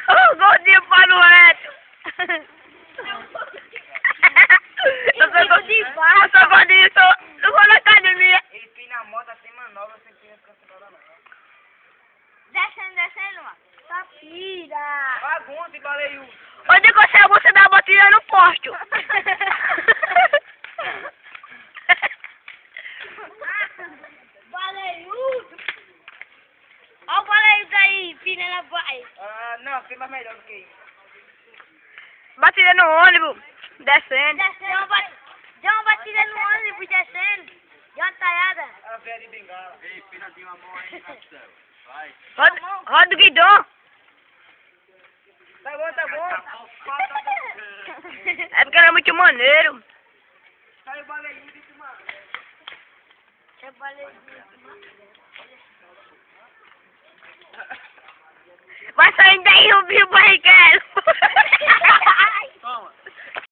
O gordinho para o reto. Eu sou gordinho, eu vou na academia. Ele pina a moto sem manobra, sem pina cancelada não. Descendo, mano. Tá pira. Bagunça e baleiudo. Onde consegue você dar a botinha no posto? Baleiudo. Olha o baleiudo aí, pina na baia. Ah, não, tem mais melhor do que isso. Batida no ônibus, descendo. Deu uma batida no ônibus descendo. Deu uma talhada. A velha de bengala. Ei, pina de uma mão aí, Marcelo. Vai. Roda o guidão. Tá bom, tá bom. É porque era muito maneiro. Sai o baleiudo e tu mano. É baleiudo.